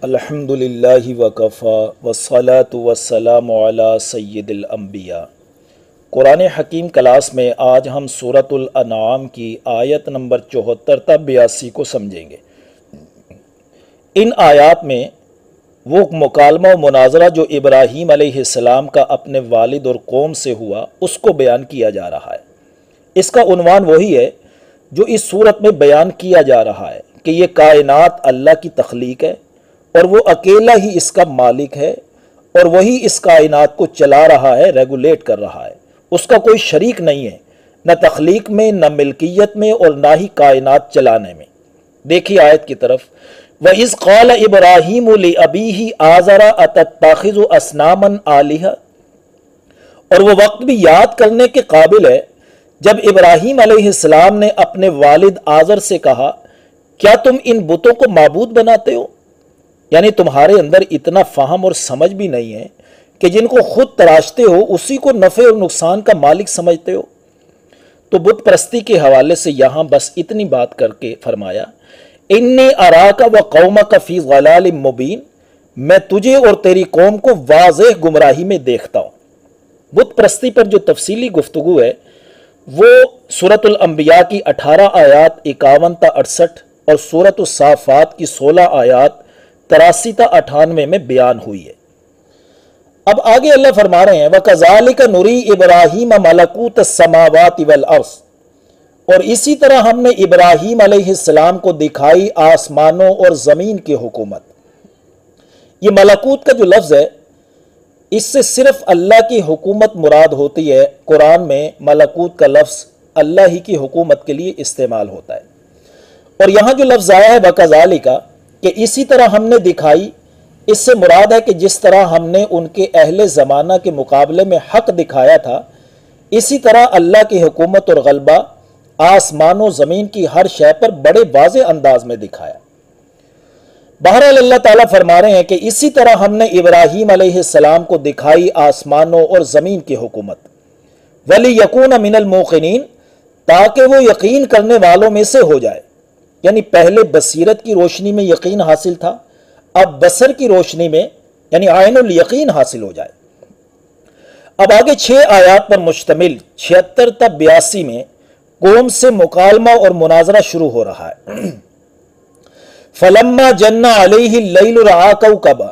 الحمدللہ وکفا والصلاة والسلام علی سید الانبیاء۔ قرآن حکیم کلاس میں آج ہم سورۃ الانعام کی آیت نمبر 74 تا 82 کو سمجھیں گے۔ ان آیات میں وہ مکالمہ و مناظرہ جو ابراہیم علیہ السلام کا اپنے والد اور قوم سے ہوا اس کو بیان کیا جا رہا ہے۔ اس کا عنوان وہی ہے جو اس صورت میں بیان کیا جا رہا ہے کہ یہ کائنات اللہ کی تخلیق ہے اور وہ اکیلا ہی اس کا مالک ہے اور وہی اس کائنات کو چلا رہا ہے، ریگولیٹ کر رہا ہے۔ اس کا کوئی شریک نہیں ہے، نہ تخلیق میں، نہ ملکیت میں اور نہ ہی کائنات چلانے میں۔ دیکھیے آیت کی طرف، وَإِذْ قَالَ إِبْرَاهِيمُ لِأَبِيهِ آزَرَ أَتَتَّخِذُ أَصْنَامًا آلِهَةً، اور وہ وقت بھی یاد کرنے کے قابل ہے جب ابراہیم علیہ السلام نے اپنے والد آزر سے کہا کیا تم ان بتوں کو معبود بناتے ہو؟ یعنی تمہارے اندر اتنا فہم اور سمجھ بھی نہیں ہے کہ جن کو خود تراشتے ہو اسی کو نفع اور نقصان کا مالک سمجھتے ہو۔ تو بت پرستی کے حوالے سے یہاں بس اتنی بات کر کے فرمایا انی اراک و قومک فی ضلال مبین، میں تجھے اور تیری قوم کو واضح گمراہی میں دیکھتا ہوں۔ بت پرستی پر جو تفصیلی گفتگو ہے وہ سورۃ الانبیاء کی 18 آیات 51 تا 68 اور سورۃ الصافات کی 16 آیات 83 تا 98 میں بیان ہوئی ہے۔ اب آگے اللہ فرما رہے ہیں وَكَذَلِكَ نُرِي إِبْرَاهِيمَ مَلَكُوتَ السَّمَاوَاتِ وَالْأَرْضِ، اور اسی طرح ہم نے ابراہیم علیہ السلام کو دکھائی آسمانوں اور زمین کی حکومت۔ یہ ملکوت کا جو لفظ ہے اس سے صرف اللہ کی حکومت مراد ہوتی ہے۔ قرآن میں ملکوت کا لفظ اللہ ہی کی حکومت کے لیے استعمال ہوتا ہے، اور یہاں جو لفظ آیا ہے وَكَذَلِكَ کہ اسی طرح ہم نے دکھائی، اس سے مراد ہے کہ جس طرح ہم نے ان کے اہل زمانہ کے مقابلے میں حق دکھایا تھا اسی طرح اللہ کی حکومت اور غلبہ آسمان و زمین کی ہر شے پر بڑے واضح انداز میں دکھایا۔ بہرحال اللہ تعالیٰ فرما رہے ہیں کہ اسی طرح ہم نے ابراہیم علیہ السلام کو دکھائی آسمانوں اور زمین کی حکومت، وَلِيَكُونَ مِنَ الْمُوقِنِينَ، تاکہ وہ یقین کرنے والوں میں سے ہو جائے۔ یعنی پہلے بصیرت کی روشنی میں یقین حاصل تھا، اب بصر کی روشنی میں یعنی عین الیقین حاصل ہو جائے۔ اب آگے 6 آیات پر مشتمل 76 تا 82 میں قوم سے مکالمہ اور مناظرہ شروع ہو رہا ہے۔ فَلَمَّا جَنَّ عَلَيْهِ اللَّيْلُ رَأَىٰ كَوْكَبًا،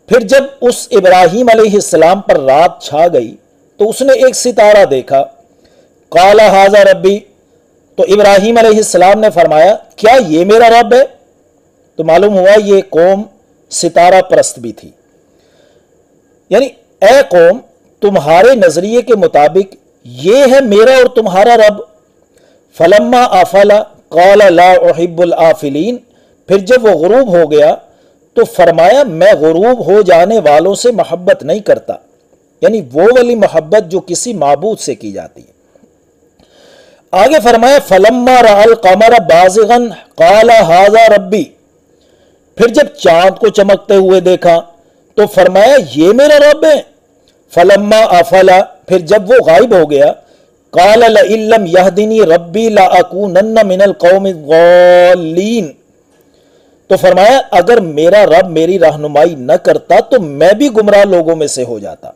پھر جب اس ابراہیم علیہ السلام پر رات چھا گئی تو اس نے ایک ستارہ دیکھا۔ قَالَ هَٰذَا رَبِّي، تو ابراہیم علیہ السلام نے فرمایا کیا یہ میرا رب ہے؟ تو معلوم ہوا یہ قوم ستارہ پرست بھی تھی۔ یعنی اے قوم، تمہارے نظریے کے مطابق یہ ہے میرا اور تمہارا رب۔ فلما آفل قال لا احب الآفلین، پھر جب وہ غروب ہو گیا تو فرمایا میں غروب ہو جانے والوں سے محبت نہیں کرتا، یعنی وہ والی محبت جو کسی معبود سے کی جاتی ہے۔ آگے فرمایا فلما رأى القمر بازغا قال هذا ربی، پھر جب چاند کو چمکتے ہوئے دیکھا تو فرمایا یہ میرا رب ہے۔ فلما افل، پھر جب وہ غائب ہو گیا قال لئن لم يهدني ربی لأكونن من القوم الضالین، تو فرمایا اگر میرا رب میری رہنمائی نہ کرتا تو میں بھی گمراہ لوگوں میں سے ہو جاتا۔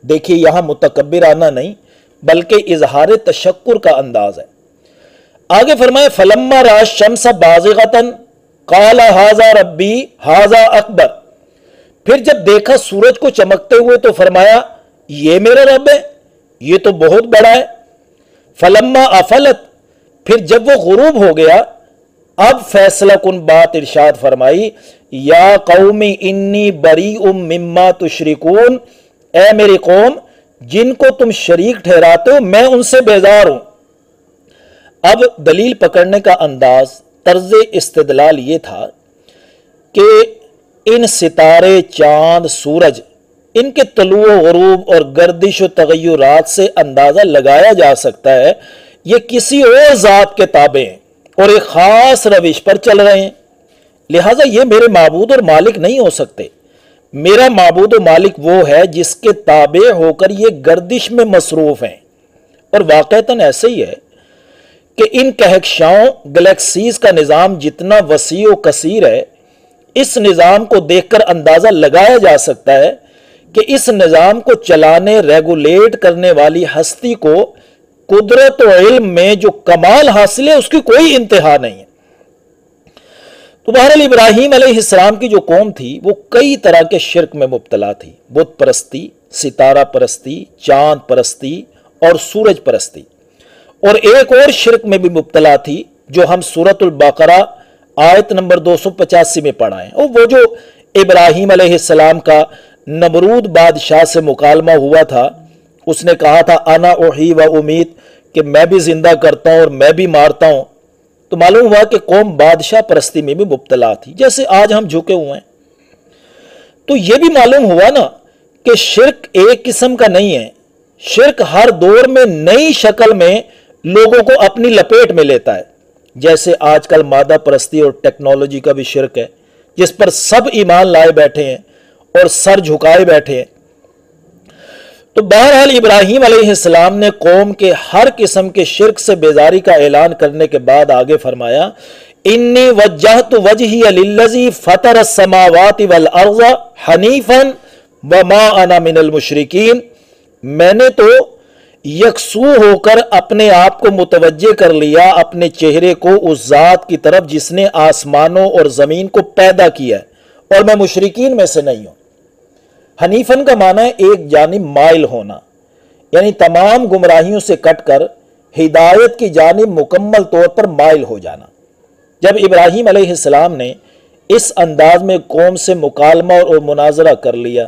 دیکھیے یہاں متکبرانہ نہیں بلکہ اظہار تشکر کا انداز ہے۔ آگے فرمایا فلما رأى الشمس بازغة قال هذا ربی هذا اکبر، پھر جب دیکھا سورج کو چمکتے ہوئے تو فرمایا یہ میرا رب ہے، یہ تو بہت بڑا ہے۔ فلما افلت، پھر جب وہ غروب ہو گیا اب فیصلہ کن بات ارشاد فرمائی یا قوم انی بریء مما تشرکون، اے میری قوم جن کو تم شریک ٹھہراتے ہو میں ان سے بیزار ہوں۔ اب دلیل پکڑنے کا انداز، طرز استدلال یہ تھا کہ ان ستارے، چاند، سورج، ان کے طلوع و غروب اور گردش و تغیرات سے اندازہ لگایا جا سکتا ہے یہ کسی اور ذات کے تابع ہیں اور ایک خاص روش پر چل رہے ہیں، لہٰذا یہ میرے معبود اور مالک نہیں ہو سکتے۔ میرا معبود و مالک وہ ہے جس کے تابع ہو کر یہ گردش میں مصروف ہیں، اور واقعتاً ایسے ہی ہے کہ ان کہکشاؤں گلیکسیز کا نظام جتنا وسیع و کثیر ہے اس نظام کو دیکھ کر اندازہ لگایا جا سکتا ہے کہ اس نظام کو چلانے ریگولیٹ کرنے والی ہستی کو قدرت و علم میں جو کمال حاصل ہے اس کی کوئی انتہا نہیں ہے۔ تو بہرحال ابراہیم علیہ السلام کی جو قوم تھی وہ کئی طرح کے شرک میں مبتلا تھی، بت پرستی، ستارہ پرستی، چاند پرستی اور سورج پرستی، اور ایک اور شرک میں بھی مبتلا تھی جو ہم سورۃ البقرہ آیت نمبر 285 میں پڑھا ہے، اور وہ جو ابراہیم علیہ السلام کا نمرود بادشاہ سے مکالمہ ہوا تھا، اس نے کہا تھا انا احیی و امیت، کہ میں بھی زندہ کرتا ہوں اور میں بھی مارتا ہوں۔ تو معلوم ہوا کہ قوم بادشاہ پرستی میں بھی مبتلا تھی، جیسے آج ہم جھکے ہوئے ہیں۔ تو یہ بھی معلوم ہوا نا کہ شرک ایک قسم کا نہیں ہے، شرک ہر دور میں نئی شکل میں لوگوں کو اپنی لپیٹ میں لیتا ہے، جیسے آج کل مادہ پرستی اور ٹیکنالوجی کا بھی شرک ہے، جس پر سب ایمان لائے بیٹھے ہیں اور سر جھکائے بیٹھے ہیں۔ تو بہرحال ابراہیم علیہ السلام نے قوم کے ہر قسم کے شرک سے بیزاری کا اعلان کرنے کے بعد آگے فرمایا انی وجہت وجہی للذی فطر السماوات والارض حنیفا وما انا من المشرکین، میں نے تو یکسو ہو کر اپنے آپ کو متوجہ کر لیا اپنے چہرے کو اس ذات کی طرف جس نے آسمانوں اور زمین کو پیدا کیا ہے، اور میں مشرکین میں سے نہیں ہوں۔ حنیفن کا معنی ہے ایک جانب مائل ہونا، یعنی تمام گمراہیوں سے کٹ کر ہدایت کی جانب مکمل طور پر مائل ہو جانا۔ جب ابراہیم علیہ السلام نے اس انداز میں قوم سے مکالمہ اور مناظرہ کر لیا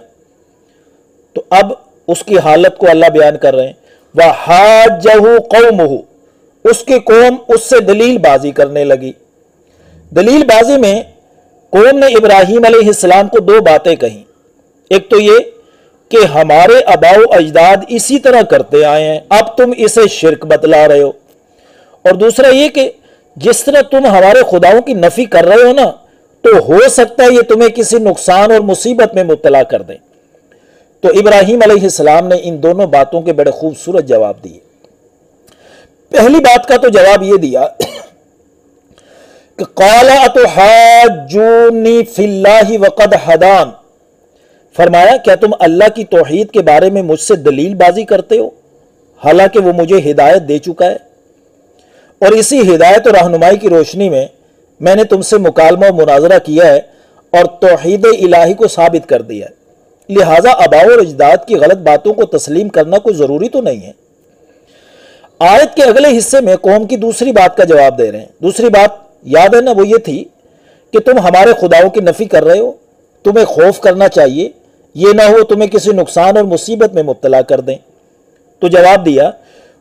تو اب اس کی حالت کو اللہ بیان کر رہے ہیں وَحَاجَّهُ قَوْمُهُ، اس کی قوم اس سے دلیل بازی کرنے لگی۔ دلیل بازی میں قوم نے ابراہیم علیہ السلام کو دو باتیں کہیں، ایک تو یہ کہ ہمارے آباء و اجداد اسی طرح کرتے آئے ہیں، اب تم اسے شرک بتلا رہے ہو، اور دوسرا یہ کہ جس طرح تم ہمارے خداؤں کی نفی کر رہے ہو نا، تو ہو سکتا ہے یہ تمہیں کسی نقصان اور مصیبت میں مبتلا کر دیں۔ تو ابراہیم علیہ السلام نے ان دونوں باتوں کے بڑے خوبصورت جواب دیے۔ پہلی بات کا تو جواب یہ دیا کہ قال اتحاجونی فی اللہ وقد ہدان، فرمایا کیا تم اللہ کی توحید کے بارے میں مجھ سے دلیل بازی کرتے ہو حالانکہ وہ مجھے ہدایت دے چکا ہے، اور اسی ہدایت اور رہنمائی کی روشنی میں میں نے تم سے مکالمہ و مناظرہ کیا ہے اور توحید الہی کو ثابت کر دیا ہے، لہٰذا آباء اور اجداد کی غلط باتوں کو تسلیم کرنا کوئی ضروری تو نہیں ہے۔ آیت کے اگلے حصے میں قوم کی دوسری بات کا جواب دے رہے ہیں۔ دوسری بات یاد ہے نا، وہ یہ تھی کہ تم ہمارے خداؤں کی نفی کر رہے ہو، تمہیں خوف کرنا چاہیے، یہ نہ ہو تمہیں کسی نقصان اور مصیبت میں مبتلا کر دیں۔ تو جواب دیا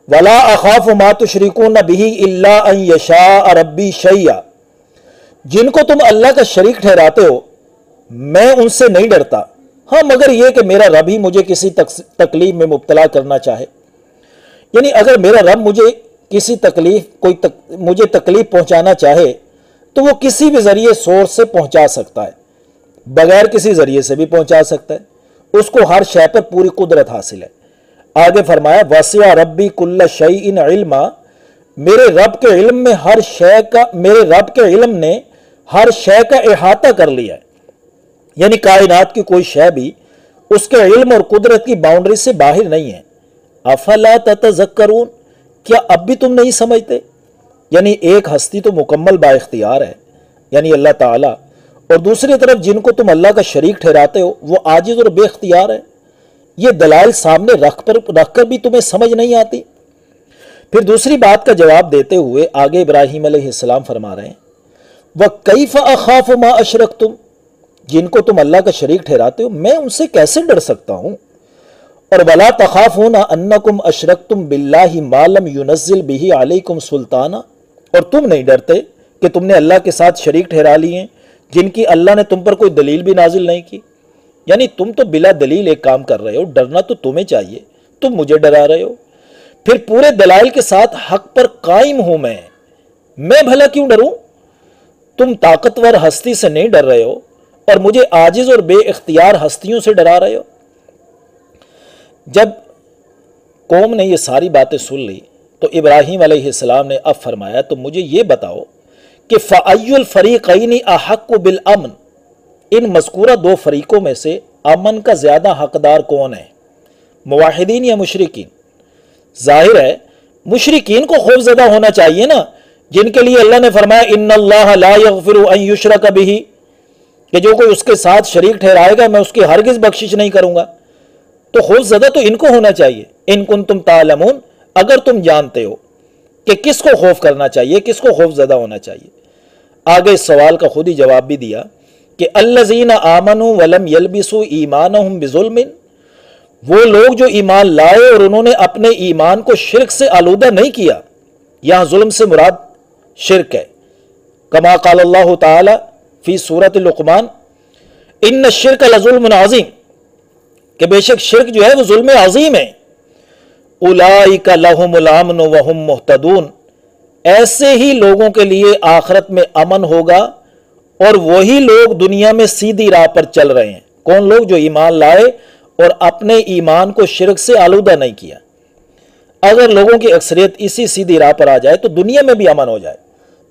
وَلَا أَخَافُ مَا تُشْرِكُونَ بِهِ إِلَّا أَن يَشَاءَ رَبِّي شَيْئًا، جن کو تم اللہ کا شریک ٹھہراتے ہو میں ان سے نہیں ڈرتا، ہاں مگر یہ کہ میرا رب ہی مجھے کسی تکلیف میں مبتلا کرنا چاہے، یعنی اگر میرا رب مجھے کسی مجھے تکلیف پہنچانا چاہے تو وہ کسی بھی ذریعے سورس سے پہنچا سکتا ہے، بغیر کسی ذریعے سے بھی پہنچا سکتا ہے، اس کو ہر شے پر پوری قدرت حاصل ہے۔ آگے فرمایا وَسِعَ رَبِّي كُلَّ شَيْءٍ عِلْمًا، میرے رب کے علم نے ہر شے کا احاطہ کر لیا ہے، یعنی کائنات کی کوئی شے بھی اس کے علم اور قدرت کی باؤنڈری سے باہر نہیں ہے۔ افلا تتذکرون، کیا اب بھی تم نہیں سمجھتے؟ یعنی ایک ہستی تو مکمل با اختیار ہے یعنی اللہ تعالی، اور دوسری طرف جن کو تم اللہ کا شریک ٹھہراتے ہو وہ عاجز اور بے اختیار ہے۔ یہ دلائل سامنے رکھ کر بھی تمہیں سمجھ نہیں آتی؟ پھر دوسری بات کا جواب دیتے ہوئے آگے ابراہیم علیہ السلام فرما رہے ہیں وَكَيْفَ أَخَافُ مَا أَشْرَكْتُمْ، جن کو تم اللہ کا شریک ٹھہراتے ہو میں ان سے کیسے ڈر سکتا ہوں، اور وَلَا تَخَافُونَ أَنَّكُمْ أَشْرَكْتُمْ بِاللَّهِ مَا لَمْ يُنَزِّلْ بِهِ عَلَيْكُمْ سُلْطَانًا، اور تم نہیں ڈرتے کہ تم نے اللہ کے ساتھ شریک ٹھہرا لی ہیں جن کی اللہ نے تم پر کوئی دلیل بھی نازل نہیں کی، یعنی تم تو بلا دلیل ایک کام کر رہے ہو، ڈرنا تو تمہیں چاہیے، تم مجھے ڈرا رہے ہو۔ پھر پورے دلائل کے ساتھ حق پر قائم ہوں میں بھلا کیوں ڈروں؟ تم طاقتور ہستی سے نہیں ڈر رہے ہو اور مجھے عاجز اور بے اختیار ہستیوں سے ڈرا رہے ہو۔ جب قوم نے یہ ساری باتیں سن لی تو ابراہیم علیہ السلام نے اب فرمایا تو مجھے یہ بتاؤ کہ فَأَيُّ الْفَرِيقَيْنِ أَحَقُّ بِالْأَمْنِ، ان مذکورہ دو فریقوں میں سے امن کا زیادہ حقدار کون ہے، موحدین یا مشرکین؟ ظاہر ہے مشرکین کو خوف زدہ ہونا چاہیے نا، جن کے لیے اللہ نے فرمایا ان اللہ لا یغفر ان یشرک بہ، کہ جو کوئی اس کے ساتھ شریک ٹھہرائے گا میں اس کی ہرگز بخشش نہیں کروں گا۔ تو خوف زدہ تو ان کو ہونا چاہیے، ان کنتم تعلمون، اگر تم جانتے ہو کہ کس کو خوف کرنا چاہیے، کس کو خوف زدہ ہونا چاہیے۔ آگے اس سوال کا خود ہی جواب بھی دیا کہ الذین آمنوا ولم یلبسوا ایمانہم بظلم، وہ لوگ جو ایمان لائے اور انہوں نے اپنے ایمان کو شرک سے آلودہ نہیں کیا، یہاں ظلم سے مراد شرک ہے، کما قال اللہ تعالی فی سورۃ لقمان ان الشرک لظلم عظیم، کہ بے شک شرک جو ہے وہ ظلم عظیم ہے۔ اولئک لہم الامن وہم مہتدون، ایسے ہی لوگوں کے لیے آخرت میں امن ہوگا اور وہی لوگ دنیا میں سیدھی راہ پر چل رہے ہیں۔ کون لوگ؟ جو ایمان لائے اور اپنے ایمان کو شرک سے آلودہ نہیں کیا۔ اگر لوگوں کی اکثریت اسی سیدھی راہ پر آ جائے تو دنیا میں بھی امن ہو جائے۔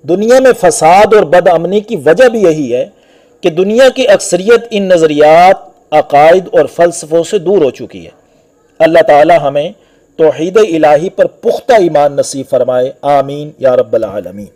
دنیا میں فساد اور بد امنی کی وجہ بھی یہی ہے کہ دنیا کی اکثریت ان نظریات، عقائد اور فلسفوں سے دور ہو چکی ہے۔ اللہ تعالی ہمیں توحید الہی پر پختہ ایمان نصیب فرمائے، آمین یا رب العالمین۔